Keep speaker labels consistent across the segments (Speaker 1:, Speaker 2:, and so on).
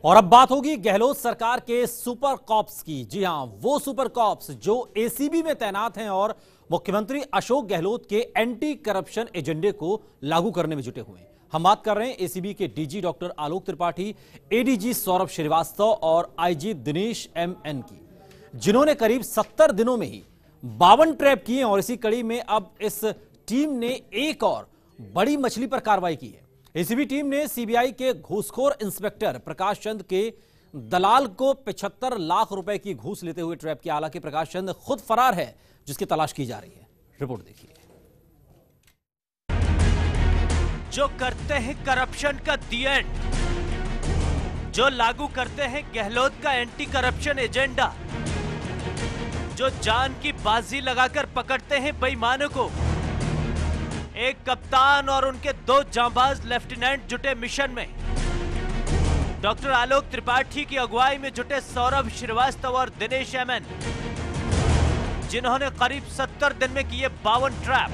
Speaker 1: और अब बात होगी गहलोत सरकार के सुपर कॉप्स की। जी हां, वो सुपर कॉप्स जो एसीबी में तैनात हैं और मुख्यमंत्री अशोक गहलोत के एंटी करप्शन एजेंडे को लागू करने में जुटे हुए हैं। हम बात कर रहे हैं एसीबी के DG doctor Alok Tripathi, ADG Saurabh Srivastava और आईजी दिनेश एमएन की, जिन्होंने करीब 70 दिनों में ही 52 ट्रैप किए। और इसी कड़ी में अब इस टीम ने एक और बड़ी मछली पर कार्रवाई की है। एसीबी टीम ने सीबीआई के घूसखोर इंस्पेक्टर प्रकाश चंद के दलाल को 75 लाख रुपए की घूस लेते हुए ट्रैप किया। हालांकि प्रकाश चंद खुद फरार है, जिसकी तलाश की जा रही है। रिपोर्ट देखिए।
Speaker 2: जो करते हैं करप्शन का दी एंड, जो लागू करते हैं गहलोत का एंटी करप्शन एजेंडा, जो जान की बाजी लगाकर पकड़ते हैं बेईमानों को, एक कप्तान और उनके 2 जांबाज लेफ्टिनेंट जुटे मिशन में। डॉक्टर आलोक त्रिपाठी की अगुवाई में जुटे सौरभ श्रीवास्तव और दिनेश एमएन, जिन्होंने करीब 70 दिन में किए 52 ट्रैप।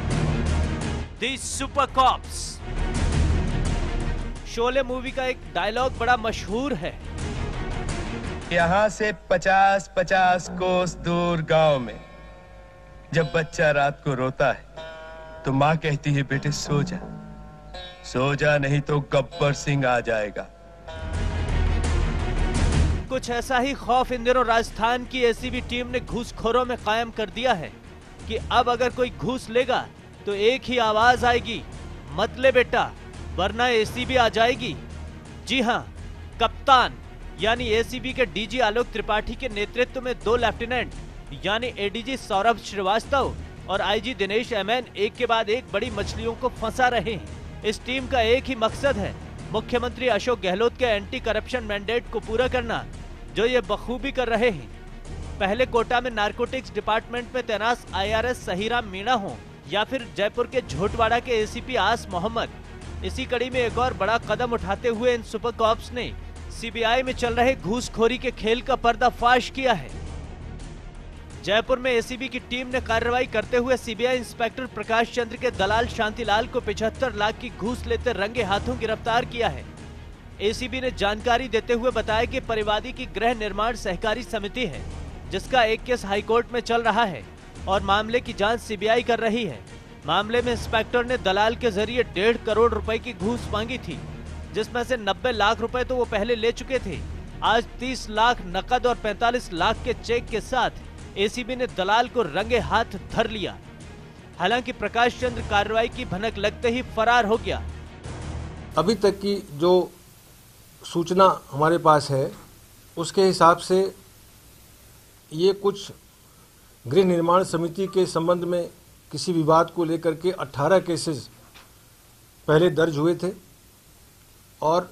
Speaker 2: दी सुपर कॉप्स। शोले मूवी का एक डायलॉग बड़ा मशहूर है।
Speaker 3: यहाँ से 50-50 कोस दूर गांव में जब बच्चा रात को रोता है तो माँ कहती है, बेटे सो जा, सो जा, नहीं तो गब्बर सिंह आ जाएगा।
Speaker 2: कुछ ऐसा ही खौफ इन दिनों राजस्थान की एसीबी टीम ने घूसखोरों में कायम कर दिया है कि अब अगर कोई घूस लेगा तो एक ही आवाज आएगी, मत ले बेटा, वरना एसीबी आ जाएगी। जी हां, कप्तान यानी एसीबी के डीजी आलोक त्रिपाठी के नेतृत्व में 2 लेफ्टिनेंट यानी एडीजी सौरभ श्रीवास्तव और आईजी दिनेश एमएन एक के बाद एक बड़ी मछलियों को फंसा रहे हैं। इस टीम का एक ही मकसद है, मुख्यमंत्री अशोक गहलोत के एंटी करप्शन मैंडेट को पूरा करना, जो ये बखूबी कर रहे हैं। पहले कोटा में नारकोटिक्स डिपार्टमेंट में तैनात आईआरएस सहीराम मीणा हो या फिर जयपुर के झोटवाड़ा के एसीपी आस मोहम्मद, इसी कड़ी में एक और बड़ा कदम उठाते हुए इन सुपर कॉप्स ने सीबीआई में चल रहे घूसखोरी के खेल का पर्दाफाश किया है। जयपुर में एसीबी की टीम ने कार्रवाई करते हुए सीबीआई इंस्पेक्टर प्रकाश चंद्र के दलाल शांतिलाल को 75 लाख की घूस लेते रंगे हाथों गिरफ्तार किया है। एसीबी ने जानकारी देते हुए बताया कि परिवादी की गृह निर्माण सहकारी समिति है, जिसका एक केस हाईकोर्ट में चल रहा है और मामले की जांच सीबीआई कर रही है। मामले में इंस्पेक्टर ने दलाल के जरिए 1.5 करोड़ रुपए की घूस मांगी थी, जिसमें से 90 लाख रुपए तो वो पहले ले चुके थे। आज 30 लाख नकद और 45 लाख के चेक के साथ एसीबी ने दलाल को रंगे हाथ धर लिया। हालांकि प्रकाश चंद्र कार्रवाई की भनक लगते ही फरार हो गया।
Speaker 4: अभी तक की जो सूचना हमारे पास है उसके हिसाब से ये कुछ गृह निर्माण समिति के संबंध में किसी विवाद को लेकर के 18 केसेस पहले दर्ज हुए थे और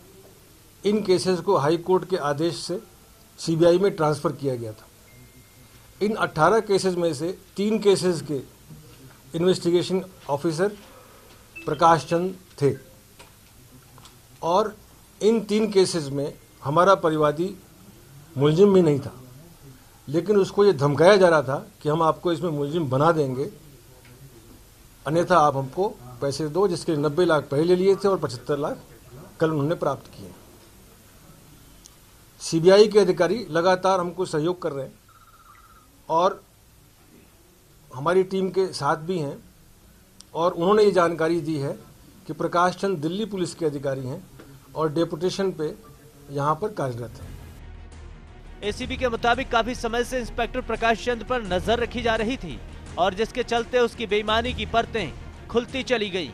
Speaker 4: इन केसेस को हाई कोर्ट के आदेश से सीबीआई में ट्रांसफ़र किया गया था। इन 18 केसेस में से 3 केसेस के इन्वेस्टिगेशन ऑफिसर प्रकाश चंद थे और इन 3 केसेस में हमारा परिवादी मुलजिम भी नहीं था, लेकिन उसको ये धमकाया जा रहा था कि हम आपको इसमें मुलजिम बना देंगे, अन्यथा आप हमको पैसे दो, जिसके 90 लाख पहले लिए थे और 75 लाख कल उन्होंने प्राप्त किए। सीबीआई के अधिकारी लगातार हमको सहयोग कर रहे हैं और हमारी टीम के साथ भी हैं और उन्होंने ये जानकारी दी है कि प्रकाश चंद दिल्ली पुलिस के अधिकारी हैं और डेपुटेशन पे यहाँ पर कार्यरत हैं।
Speaker 2: एसीबी के मुताबिक काफी समय से इंस्पेक्टर प्रकाश चंद पर नजर रखी जा रही थी और जिसके चलते उसकी बेईमानी की परतें खुलती चली गई।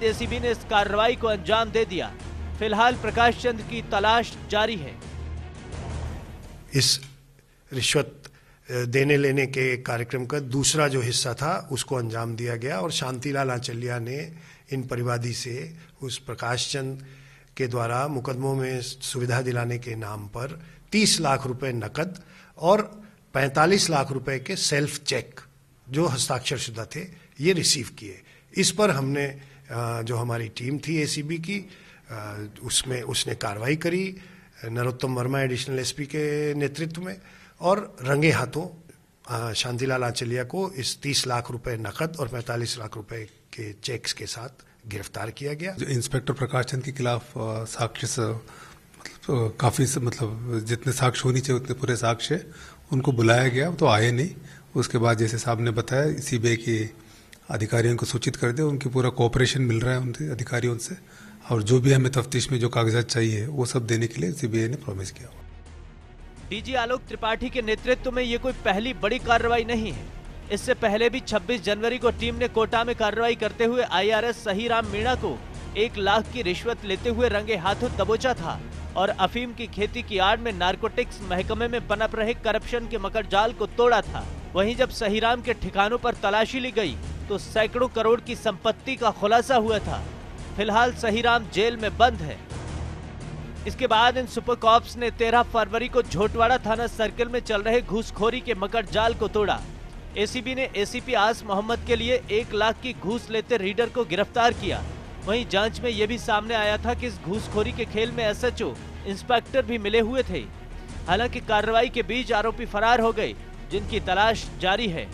Speaker 2: एसीबी ने इस कार्रवाई को अंजाम दे दिया। फिलहाल प्रकाश चंद की तलाश जारी है।
Speaker 5: इस रिश्वत देने लेने के कार्यक्रम का दूसरा जो हिस्सा था उसको अंजाम दिया गया और शांतिलाल आंचलिया ने इन परिवादी से उस प्रकाश चंद के द्वारा मुकदमों में सुविधा दिलाने के नाम पर 30 लाख रुपए नकद और 45 लाख रुपए के सेल्फ चेक जो हस्ताक्षर शुदा थे ये रिसीव किए। इस पर हमने जो हमारी टीम थी एसीबी की उसमें उसने कार्रवाई करी नरोत्तम वर्मा एडिशनल एसपी के नेतृत्व में और रंगे हाथों शांतिलाल आंचलिया को इस 30 लाख रुपए नकद और 45 लाख रुपए के चेक्स के साथ गिरफ्तार किया गया।
Speaker 6: इंस्पेक्टर प्रकाश चंद के खिलाफ साक्ष्य तो काफ़ी मतलब जितने साक्ष्य होनी चाहिए उतने पूरे साक्ष्य, उनको बुलाया गया तो आए नहीं। उसके बाद जैसे साहब ने बताया सीबीआई के अधिकारियों को सूचित कर दिया, उनकी पूरा कोऑपरेशन मिल रहा है उनसे अधिकारियों से, और जो भी हमें तफ्तीश में जो कागजात चाहिए वो सब देने के लिए सीबीआई ने प्रॉमिस किया।
Speaker 2: डीजी आलोक त्रिपाठी के नेतृत्व में ये कोई पहली बड़ी कार्रवाई नहीं है। इससे पहले भी 26 जनवरी को टीम ने कोटा में कार्रवाई करते हुए आईआरएस सहीराम मीणा को 1 लाख की रिश्वत लेते हुए रंगे हाथों दबोचा था और अफीम की खेती की आड़ में नारकोटिक्स महकमे में पनप रहे करप्शन के मकड़जाल को तोड़ा था। वहीं जब सहीराम के ठिकानों पर तलाशी ली गई तो सैकड़ों करोड़ की संपत्ति का खुलासा हुआ था। फिलहाल सहीराम जेल में बंद है। इसके बाद इन सुपर कॉप्स ने 13 फरवरी को झोटवाड़ा थाना सर्किल में चल रहे घूसखोरी के मकड़जाल को तोड़ा। एसीबी ने एसीपी आस मोहम्मद के लिए 1 लाख की घूस लेते रीडर को गिरफ्तार किया। वहीं जांच में यह भी सामने आया था कि इस घूसखोरी के खेल में एसएचओ इंस्पेक्टर भी मिले हुए थे। हालांकि कार्रवाई के बीच आरोपी फरार हो गए, जिनकी तलाश जारी है।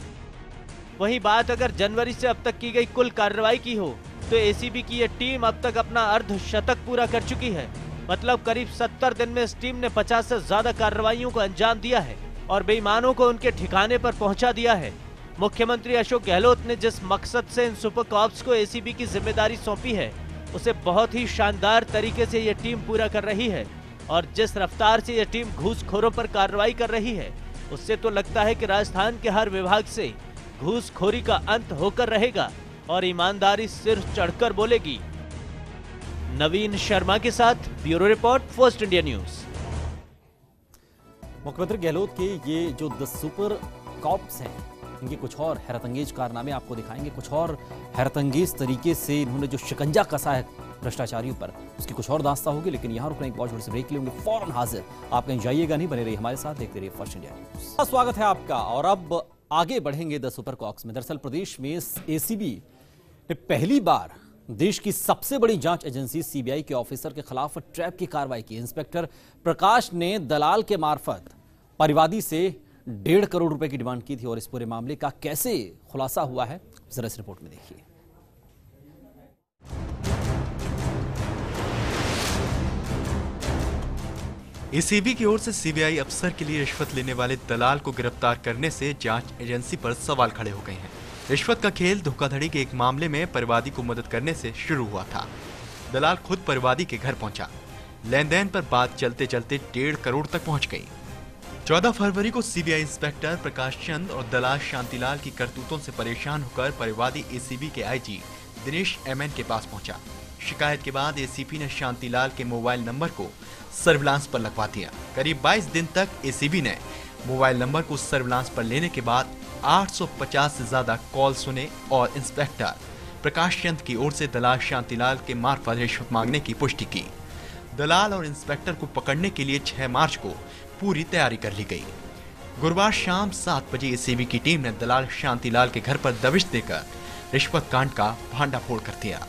Speaker 2: वहीं बात अगर जनवरी से अब तक की गई कुल कार्रवाई की हो तो एसीबी की यह टीम अब तक अपना अर्धशतक पूरा कर चुकी है। मतलब करीब 70 दिन में इस टीम ने 50 से ज्यादा कार्रवाइयों को अंजाम दिया है और बेईमानों को उनके ठिकाने पर पहुंचा दिया है। मुख्यमंत्री अशोक गहलोत ने जिस मकसद से इन सुपर कॉप्स को एसीबी की जिम्मेदारी सौंपी है, उसे बहुत ही शानदार तरीके से ये टीम पूरा कर रही है। और जिस रफ्तार से ये टीम घूसखोरों पर कार्रवाई कर रही है, उससे तो लगता है कि राजस्थान के हर विभाग से घूसखोरी का अंत होकर रहेगा और ईमानदारी सिर चढ़कर बोलेगी। नवीन शर्मा के साथ bureau report, first India news.
Speaker 1: मुख्यमंत्री गहलोत के ये जो 10 सुपर कॉप्स हैं, इनके कुछ और हैरतअंगेज कारनामे आपको दिखाएंगे। कुछ और हैरतअंगेज तरीके से इन्होंने जो शिकंजा कसा है भ्रष्टाचारियों पर, उसकी कुछ और दास्तां होगी। लेकिन यहाँ रुकने एक बहुत छोटे से ब्रेक के लिए होंगे फौरन हाजिर। आप कहीं जाइएगा नहीं, बने रहिए हमारे साथ, देखते रहिए फर्स्ट इंडिया न्यूज। स्वागत है आपका। और अब आगे बढ़ेंगे 10 सुपर कॉप्स में। दरअसल प्रदेश में एसीबी ने पहली बार देश की सबसे बड़ी जांच एजेंसी सीबीआई के ऑफिसर के खिलाफ ट्रैप की कार्रवाई की। इंस्पेक्टर प्रकाश ने दलाल के मार्फत परिवादी से 1.5 करोड़ रुपए की डिमांड की थी। और इस पूरे मामले का कैसे खुलासा हुआ है, जरा इस रिपोर्ट में देखिए।
Speaker 7: एसीबी की ओर से सीबीआई अफसर के लिए रिश्वत लेने वाले दलाल को गिरफ्तार करने से जांच एजेंसी पर सवाल खड़े हो गए हैं। रिश्वत का खेल धोखाधड़ी के एक मामले में परिवादी को मदद करने से शुरू हुआ था। दलाल खुद परिवादी के घर पहुंचा। लेन देन पर बात चलते चलते 1.5 करोड़ तक पहुंच गई। 14 फरवरी को सीबीआई इंस्पेक्टर प्रकाश चंद और दलाल शांतिलाल की करतूतों से परेशान होकर परिवादी एसीबी के आईजी दिनेश एमएन के पास पहुंचा। शिकायत के बाद एसीपी ने शांतिलाल के मोबाइल नंबर को सर्विलांस पर लगवा दिया। करीब 22 दिन तक एसीबी ने मोबाइल नंबर को सर्विलांस पर लेने के बाद 850 से ज्यादा कॉल सुने और इंस्पेक्टर प्रकाश चंद की ओर से दलाल शांतिलाल के मार्फत रिश्वत मांगने की पुष्टि की। दलाल और इंस्पेक्टर को पकड़ने के लिए 6 मार्च को पूरी तैयारी कर ली गई। गुरुवार शाम 7 बजे एसीबी की टीम ने दलाल शांतिलाल के घर पर दबिश देकर रिश्वत कांड का भांडाफोड़ कर दिया।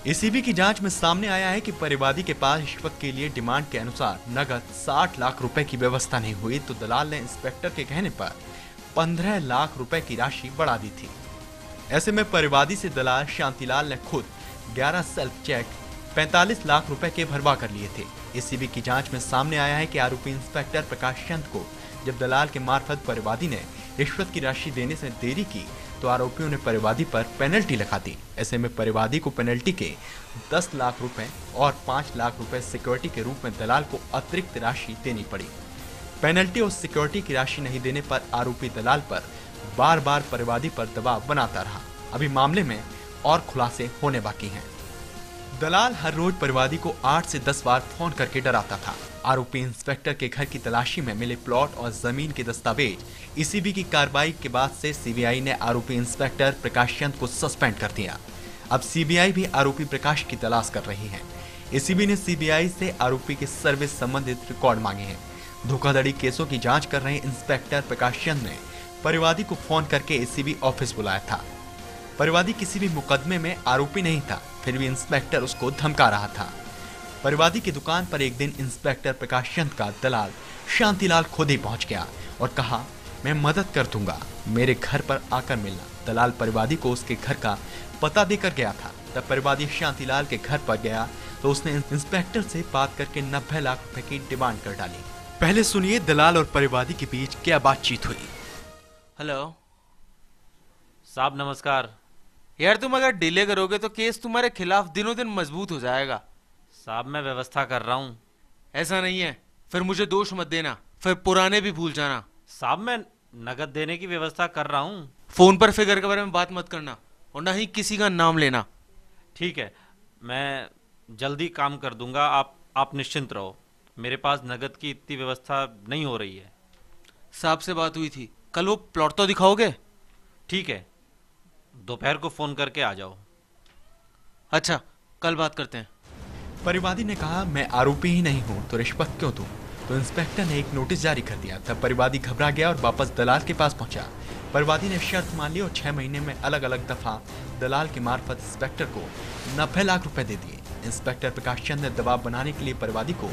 Speaker 7: एसीबी की जांच में सामने आया है कि परिवादी के पास रिश्वत के लिए डिमांड के अनुसार नगद 60 लाख रुपए की व्यवस्था नहीं हुई, तो दलाल ने इंस्पेक्टर के कहने पर 15 लाख रुपए की राशि बढ़ा दी थी। ऐसे में परिवादी से दलाल शांतिलाल ने खुद 11 सेल्फ चेक 45 लाख रुपए के भरवा कर लिए थे। एसीबी की जांच में सामने आया है कि आरोपी इंस्पेक्टर प्रकाश चंद को जब दलाल के मार्फत परिवादी ने रिश्वत की राशि देने से देरी की तो आरोपियों ने परिवादी पर पेनल्टी लगा दी। ऐसे में परिवादी को पेनल्टी के 10 लाख रुपए और 5 लाख रुपए सिक्योरिटी के रूप में दलाल को अतिरिक्त राशि देनी पड़ी। पेनल्टी और सिक्योरिटी की राशि नहीं देने पर आरोपी दलाल पर बार बार परिवादी पर दबाव बनाता रहा। अभी मामले में और खुलासे होने बाकी हैं। दलाल हर रोज परिवादी को 8 से 10 बार फोन करके डराता था। आरोपी इंस्पेक्टर के घर की तलाशी में मिले प्लॉट और जमीन के दस्तावेज एसीबी की कार्रवाई के बाद से सीबीआई ने आरोपी इंस्पेक्टर प्रकाश चंद को सस्पेंड कर दिया। अब सीबीआई भी आरोपी प्रकाश की तलाश कर रही है। एसीबी ने सीबीआई से आरोपी के सर्विस संबंधित रिकॉर्ड मांगे हैं। धोखाधड़ी केसों की जांच कर रहे इंस्पेक्टर प्रकाश चंद ने परिवादी को फोन करके एसीबी ऑफिस बुलाया था। परिवादी किसी भी मुकदमे में आरोपी नहीं था, फिर भी इंस्पेक्टर उसको धमका रहा था। परिवादी की दुकान पर एक दिन इंस्पेक्टर प्रकाश चंद का दलाल शांतिलाल खुद ही पहुंच गया और कहा, मैं मदद कर दूंगा, मेरे घर पर आकर मिलना। दलाल परिवादी को उसके घर का पता देकर गया था। तब परिवादी शांतिलाल के घर पर गया तो उसने इंस्पेक्टर से बात करके 90 लाख रुपए की डिमांड कर डाली। पहले सुनिए दलाल और परिवादी के बीच क्या बातचीत हुई।
Speaker 8: हेलो
Speaker 2: साहब नमस्कार।
Speaker 8: यार, तुम अगर डिले करोगे तो केस तुम्हारे खिलाफ दिनों दिन मजबूत हो जाएगा।
Speaker 2: साहब मैं व्यवस्था कर रहा हूँ।
Speaker 8: ऐसा नहीं है, फिर मुझे दोष मत देना, फिर पुराने भी भूल जाना।
Speaker 2: साहब मैं नगद देने की व्यवस्था कर रहा हूँ।
Speaker 8: फोन पर फिगर के बारे में बात मत करना और ना ही किसी का नाम लेना।
Speaker 2: ठीक है, मैं जल्दी काम कर दूंगा, आप निश्चिंत रहो। मेरे पास नगद की इतनी व्यवस्था नहीं हो रही है।
Speaker 8: साहब से बात हुई थी, कल वो प्लॉट तो दिखाओगे?
Speaker 2: ठीक है, दोपहर को फोन करके आ जाओ।
Speaker 8: अच्छा, कल बात करते हैं।
Speaker 7: परिवादी ने कहा, मैं आरोपी ही नहीं हूं तो रिश्वत क्यों दूं? तो इंस्पेक्टर ने एक नोटिस जारी कर दिया। तब परिवादी घबरा गया और वापस दलाल के पास पहुंचा। परिवादी ने शर्त मान ली और 6 महीने में अलग अलग दफा दलाल के मार्फत इंस्पेक्टर को 90 लाख रुपए दे दिए। इंस्पेक्टर प्रकाश चंद ने दबाव बनाने के लिए परिवादी को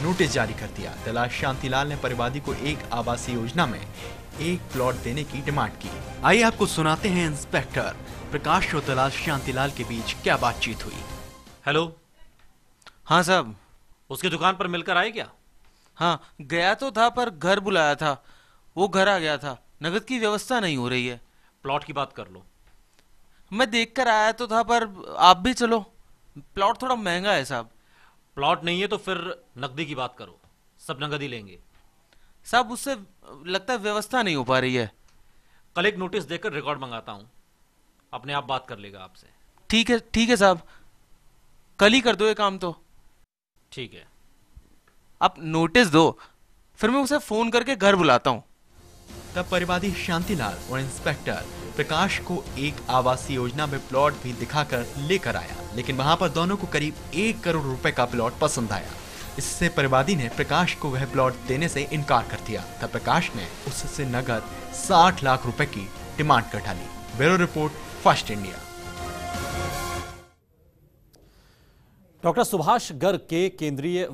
Speaker 7: नोटिस जारी कर दिया। दलाल शांतिलाल ने परिवादी को एक आवासीय योजना में एक प्लॉट देने की डिमांड की। आइए आपको सुनाते हैं इंस्पेक्टर प्रकाश और दलाल शांतिलाल के बीच क्या बातचीत हुई।
Speaker 2: हेलो।
Speaker 8: हाँ साहब।
Speaker 2: उसकी दुकान पर मिलकर आए क्या?
Speaker 8: हाँ, गया तो था पर घर बुलाया था, वो घर आ गया था। नगद की व्यवस्था नहीं हो रही है।
Speaker 2: प्लॉट की बात कर लो।
Speaker 8: मैं देख कर आया तो था पर आप भी चलो, प्लॉट थोड़ा महंगा है साहब।
Speaker 2: प्लॉट नहीं है तो फिर नकदी की बात करो, सब नगद ही लेंगे।
Speaker 8: साहब उससे लगता है व्यवस्था नहीं हो पा रही है।
Speaker 2: कल एक नोटिस देकर रिकॉर्ड मंगाता हूं, अपने आप बात कर लेगा आपसे।
Speaker 8: ठीक है साहब, कल ही कर दो ये काम तो।
Speaker 2: ठीक है,
Speaker 8: आप नोटिस दो, फिर मैं उसे फोन करके घर बुलाता हूं।
Speaker 7: तब परिवादी शांतिलाल और इंस्पेक्टर प्रकाश को एक आवासीय योजना में प्लॉट भी दिखाकर लेकर आया, लेकिन वहां पर दोनों को करीब 1 करोड़ रुपए का प्लॉट पसंद आया। इससे परिवादी ने प्रकाश को वह प्लॉट देने से इनकार कर दिया। तब प्रकाश ने उससे नगद 60 लाख रुपए की डिमांड कर डाली। Bureau report, first India.
Speaker 1: Doctor Subhash Garg के केंद्रीय